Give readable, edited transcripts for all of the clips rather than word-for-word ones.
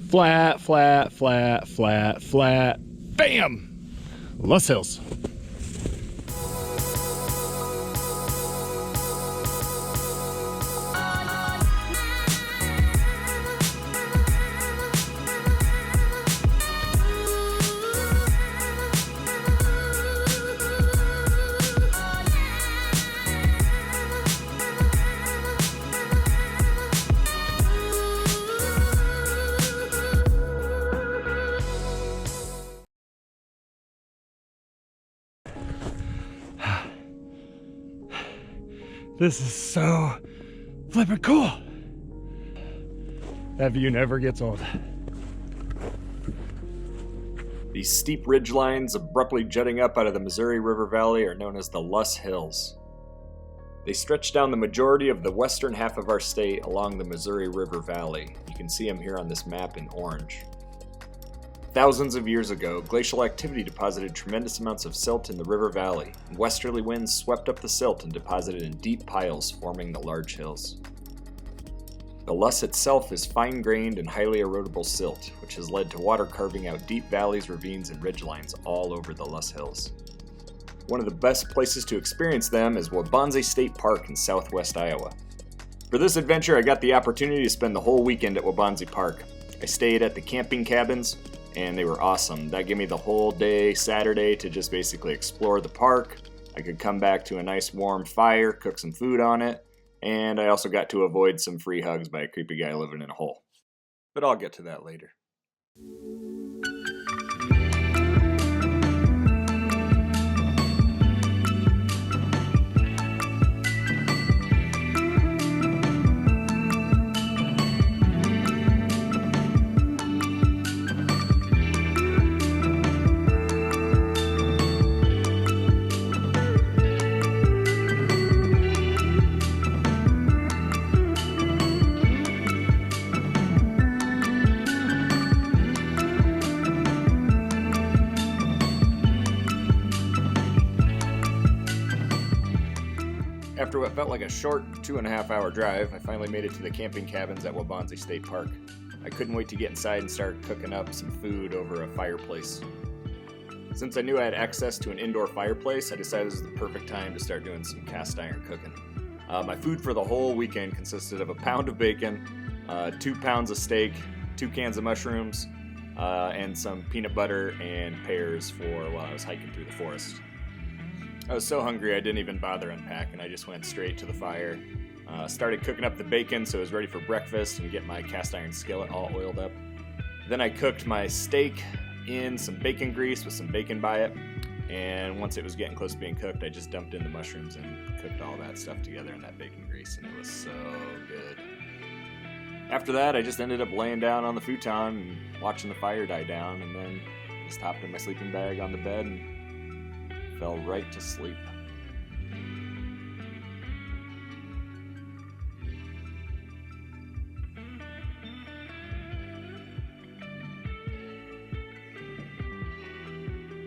Flat, flat, flat, flat, flat. Bam! Loess Hills. This is so flippin' cool. That view never gets old. These steep ridge lines abruptly jutting up out of the Missouri River Valley are known as the Loess Hills. They stretch down the majority of the western half of our state along the Missouri River Valley. You can see them here on this map in orange. Thousands of years ago, glacial activity deposited tremendous amounts of silt in the river valley, and westerly winds swept up the silt and deposited in deep piles, forming the large hills. The loess itself is fine-grained and highly erodible silt, which has led to water carving out deep valleys, ravines, and ridgelines all over the Loess Hills. One of the best places to experience them is Waubonsie State Park in southwest Iowa. For this adventure, I got the opportunity to spend the whole weekend at Waubonsie Park. I stayed at the camping cabins, and they were awesome. That gave me the whole day Saturday to just basically explore the park. I could come back to a nice warm fire, cook some food on it, and I also got to avoid some free hugs by a creepy guy living in a hole. But I'll get to that later. After what felt like a short 2.5-hour drive, I finally made it to the camping cabins at Waubonsie State Park. I couldn't wait to get inside and start cooking up some food over a fireplace. Since I knew I had access to an indoor fireplace, I decided this was the perfect time to start doing some cast iron cooking. My food for the whole weekend consisted of a pound of bacon, 2 pounds of steak, 2 cans of mushrooms, and some peanut butter and pears for while I was hiking through the forest. I was so hungry I didn't even bother unpacking. I just went straight to the fire. Started cooking up the bacon so it was ready for breakfast and get my cast iron skillet all oiled up. Then I cooked my steak in some bacon grease with some bacon by it. And once it was getting close to being cooked, I just dumped in the mushrooms and cooked all that stuff together in that bacon grease, and it was so good. After that, I just ended up laying down on the futon and watching the fire die down, and then just hopped in my sleeping bag on the bed and fell right to sleep.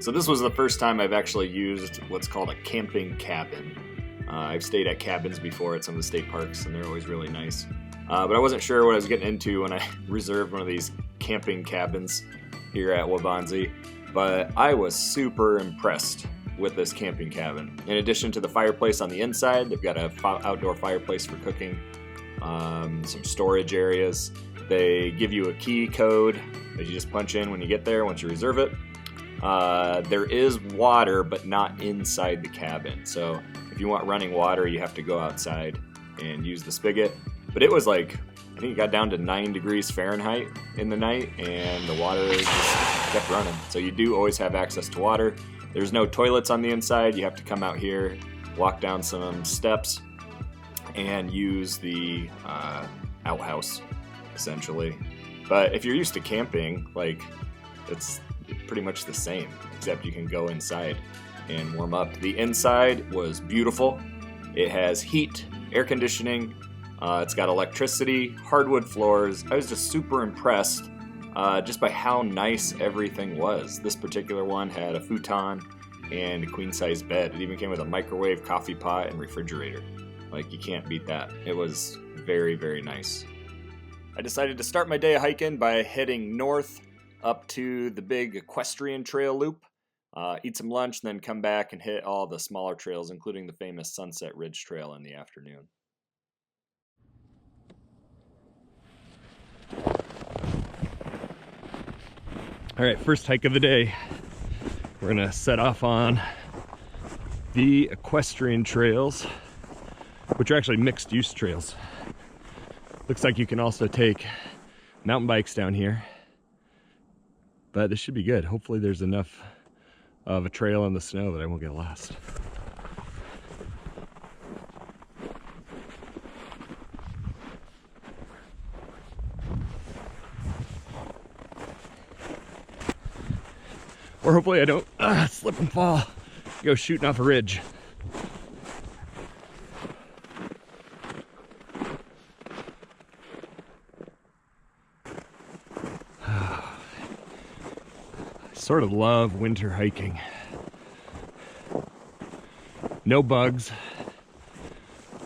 So this was the first time I've actually used what's called a camping cabin. I've stayed at cabins before at some of the state parks, and they're always really nice. But I wasn't sure what I was getting into when I reserved one of these camping cabins here at Waubonsie, but I was super impressed with this camping cabin. In addition to the fireplace on the inside, they've got an outdoor fireplace for cooking, some storage areas. They give you a key code that you just punch in when you get there once you reserve it. There is water, but not inside the cabin. So if you want running water, you have to go outside and use the spigot. But it was like, I think it got down to 9 degrees Fahrenheit in the night, and the water just kept running. So you do always have access to water. There's no toilets on the inside. You have to come out here, walk down some steps, and use the outhouse, essentially. But if you're used to camping, like, it's pretty much the same, except you can go inside and warm up. The inside was beautiful. It has heat, air conditioning, it's got electricity, hardwood floors. I was just super impressed just by how nice everything was. This particular one had a futon and a queen-size bed. It even came with a microwave, coffee pot, and refrigerator. Like, you can't beat that. It was very, very nice. I decided to start my day hiking by heading north up to the big Equestrian Trail loop, eat some lunch, and then come back and hit all the smaller trails, including the famous Sunset Ridge Trail in the afternoon. All right, first hike of the day. We're gonna set off on the Equestrian Trails, which are actually mixed use trails. Looks like you can also take mountain bikes down here, but this should be good. Hopefully there's enough of a trail in the snow that I won't get lost. Or hopefully I don't slip and fall, go shooting off a ridge. I sort of love winter hiking. No bugs,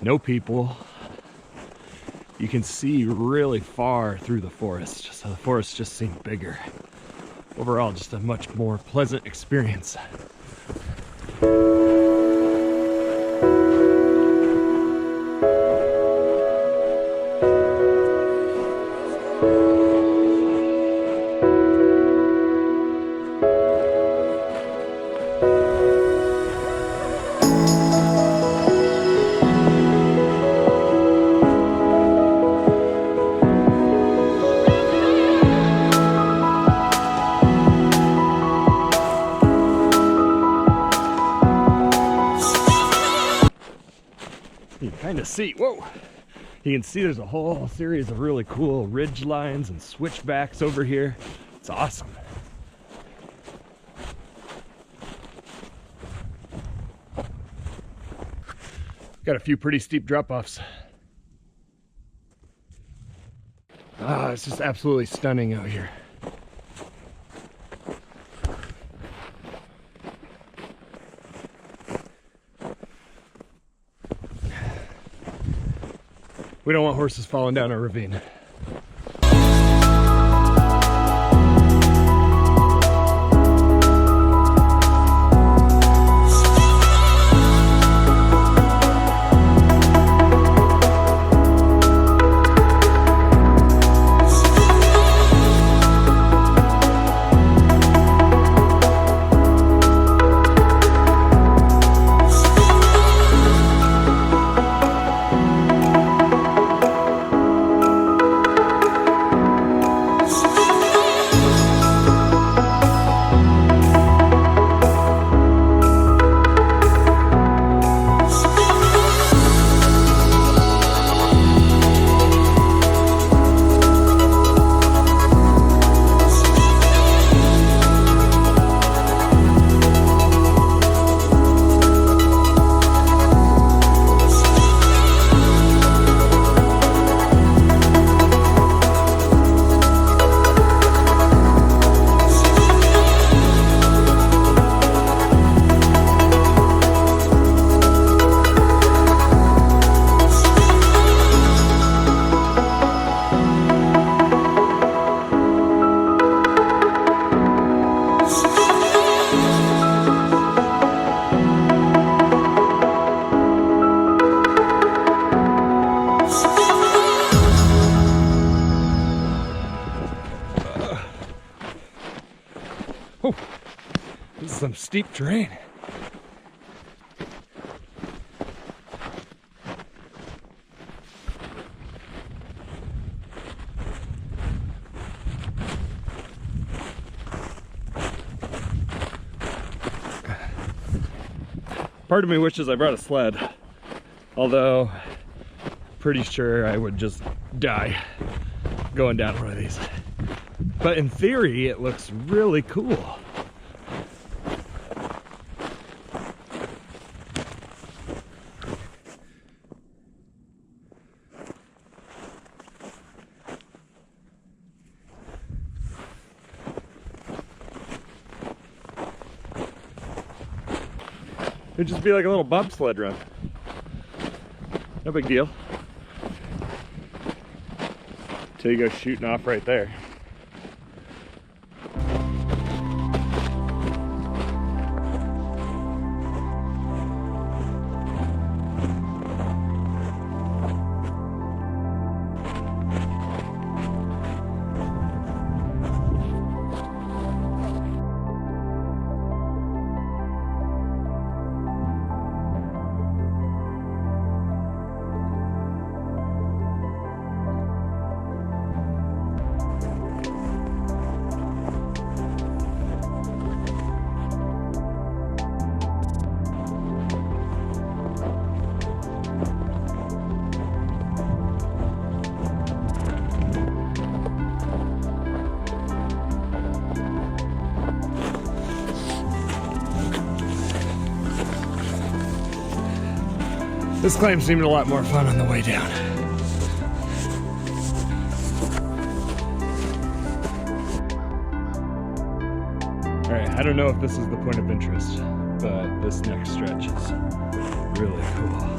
no people. You can see really far through the forest, so the forest just seems bigger. Overall, just a much more pleasant experience. You can kind of see, whoa! You can see there's a whole series of really cool ridge lines and switchbacks over here. It's awesome. Got a few pretty steep drop-offs. Ah, it's just absolutely stunning out here. We don't want horses falling down a ravine. Oh, this is some steep terrain. Part of me wishes I brought a sled, although pretty sure I would just die going down one of these. But in theory, it looks really cool. It'd just be like a little bobsled run. No big deal. So you go shooting off right there. This climb seemed a lot more fun on the way down. All right, I don't know if this is the point of interest, but this next stretch is really cool.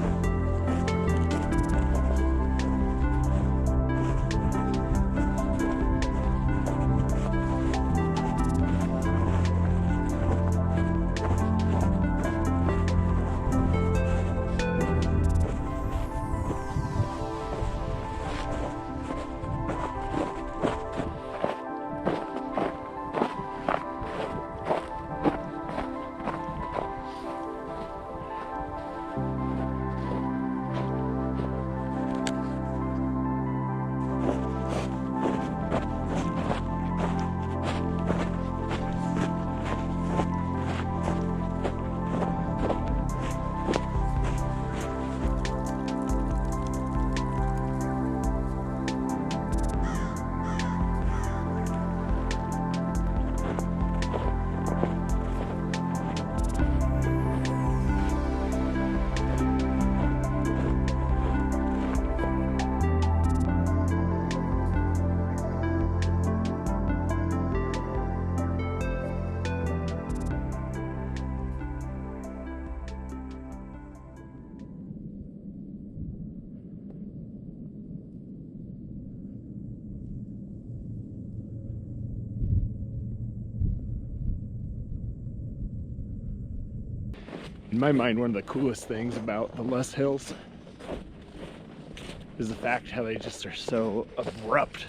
In my mind, one of the coolest things about the Loess Hills is the fact how they just are so abrupt.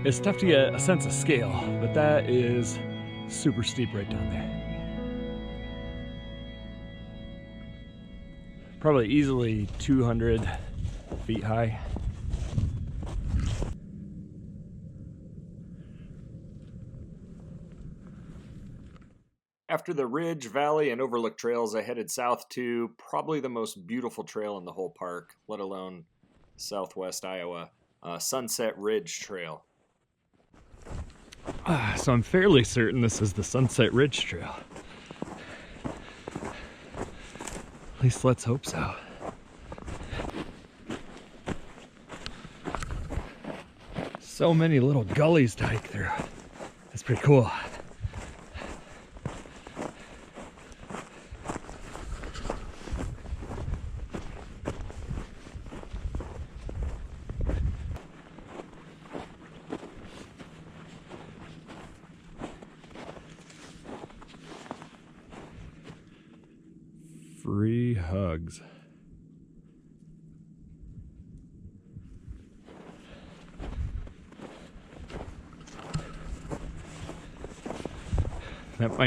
It's tough to get a sense of scale, but that is super steep right down there. Probably easily 200 feet high. After the Ridge, Valley, and Overlook trails, I headed south to probably the most beautiful trail in the whole park, let alone southwest Iowa, Sunset Ridge Trail. So I'm fairly certain this is the Sunset Ridge Trail. At least let's hope so. So many little gullies to hike through. That's pretty cool. Free hugs. That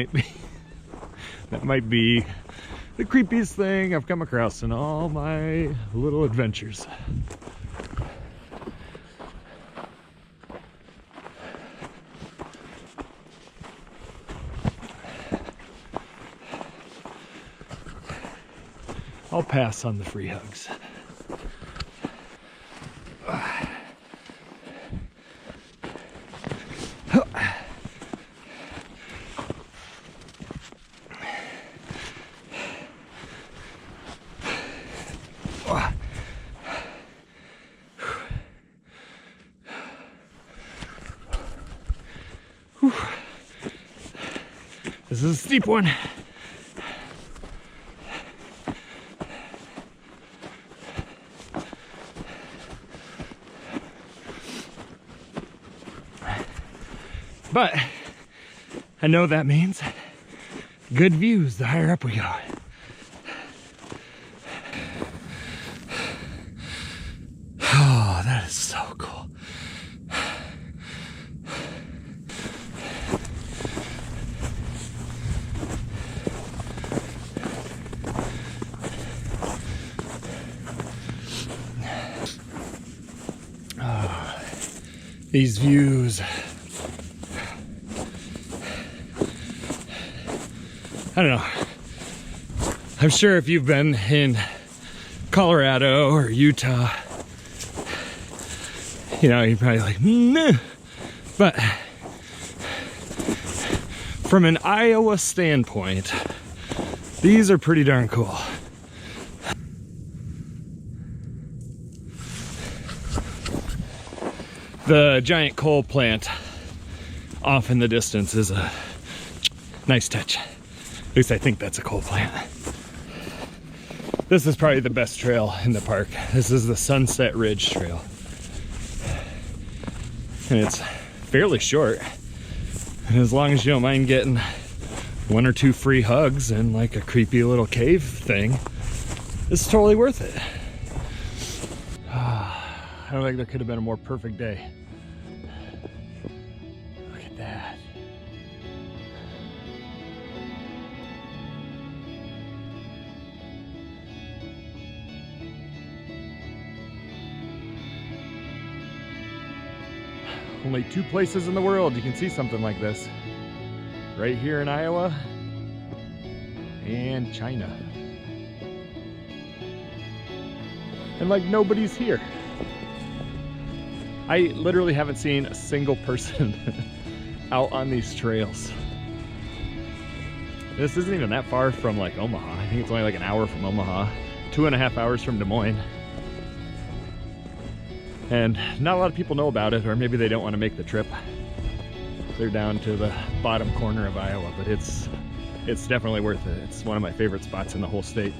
might be the creepiest thing I've come across in all my little adventures. I'll pass on the free hugs. This is a steep one. But I know that means good views the higher up we go. Oh, that is so cool. Oh, these views. I don't know. I'm sure if you've been in Colorado or Utah, you know, you're probably like, nah. But from an Iowa standpoint, these are pretty darn cool. The giant coal plant off in the distance is a nice touch. At least I think that's a coal plant. This is probably the best trail in the park. This is the Sunset Ridge Trail. And it's fairly short. And as long as you don't mind getting 1 or 2 free hugs and like a creepy little cave thing, it's totally worth it. I don't think there could have been a more perfect day. Look at that. Only 2 places in the world you can see something like this. Right here in Iowa and China. And like nobody's here. I literally haven't seen a single person out on these trails. This isn't even that far from like Omaha. I think it's only like an hour from Omaha, 2.5 hours from Des Moines. And not a lot of people know about it, or maybe they don't want to make the trip. They're down to the bottom corner of Iowa, but it's definitely worth it. It's one of my favorite spots in the whole state.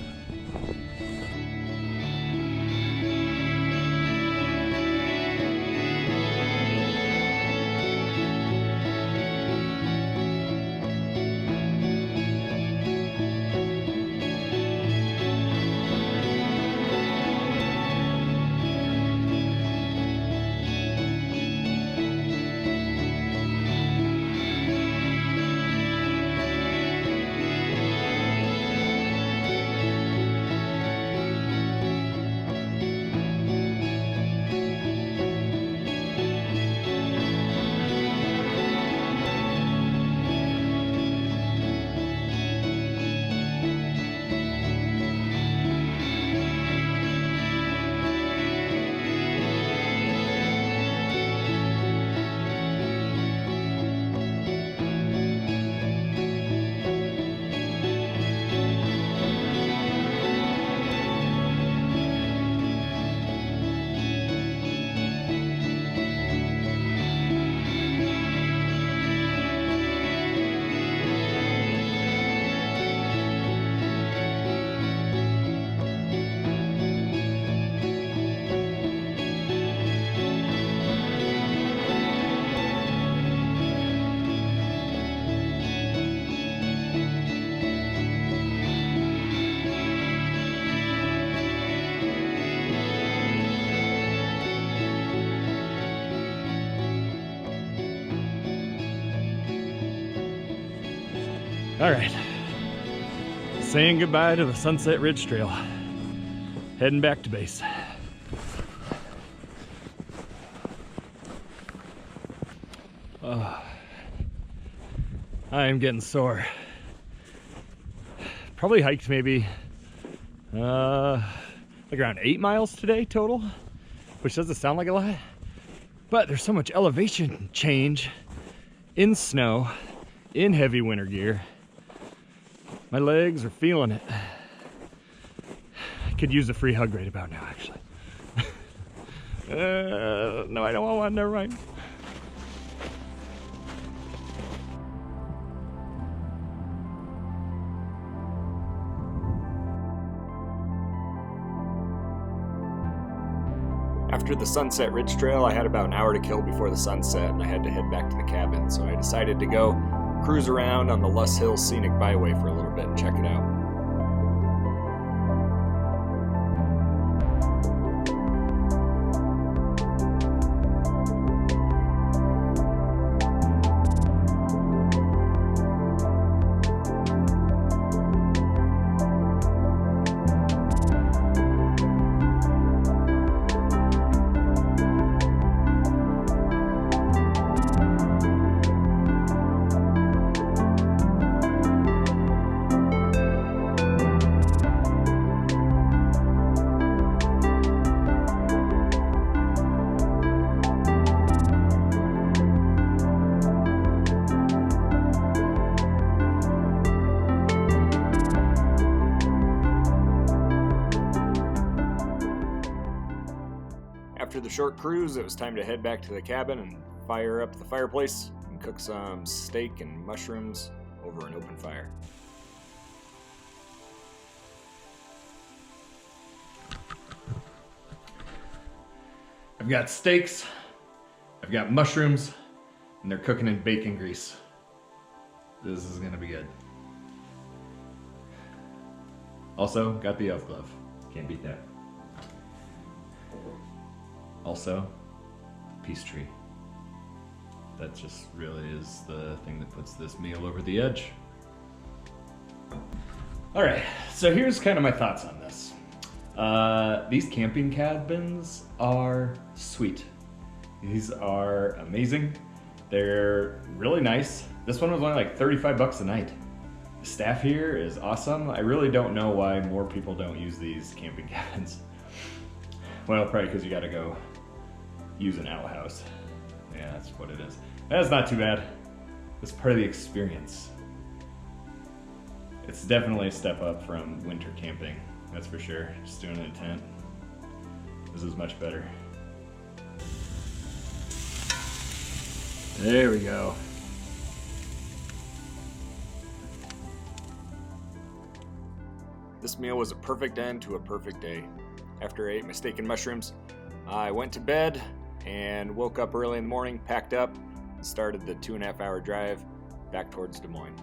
All right, saying goodbye to the Sunset Ridge Trail. Heading back to base. I am getting sore. Probably hiked maybe like around 8 miles today total, which doesn't sound like a lot, but there's so much elevation change in snow, in heavy winter gear. My legs are feeling it. I could use a free hug right about now, actually. No, I don't want one, never mind. After the Sunset Ridge Trail, I had about an hour to kill before the sunset, and I had to head back to the cabin, so I decided to go cruise around on the Loess Hills Scenic Byway for a little bit and check it out. After the short cruise, it was time to head back to the cabin and fire up the fireplace and cook some steak and mushrooms over an open fire. I've got steaks, I've got mushrooms, and they're cooking in bacon grease. This is gonna be good. Also, got the elf glove. Can't beat that. Also, peace tree. That just really is the thing that puts this meal over the edge. All right, so here's kind of my thoughts on this. These camping cabins are sweet. These are amazing. They're really nice. This one was only like 35 bucks a night. The staff here is awesome. I really don't know why more people don't use these camping cabins. Well, probably because you gotta go use an outhouse. Yeah, that's what it is. That's not too bad. It's part of the experience. It's definitely a step up from winter camping, that's for sure. Just doing it in a tent. This is much better. There we go. This meal was a perfect end to a perfect day. After I ate my steak and mushrooms, I went to bed and woke up early in the morning, packed up, and started the 2.5-hour drive back towards Des Moines.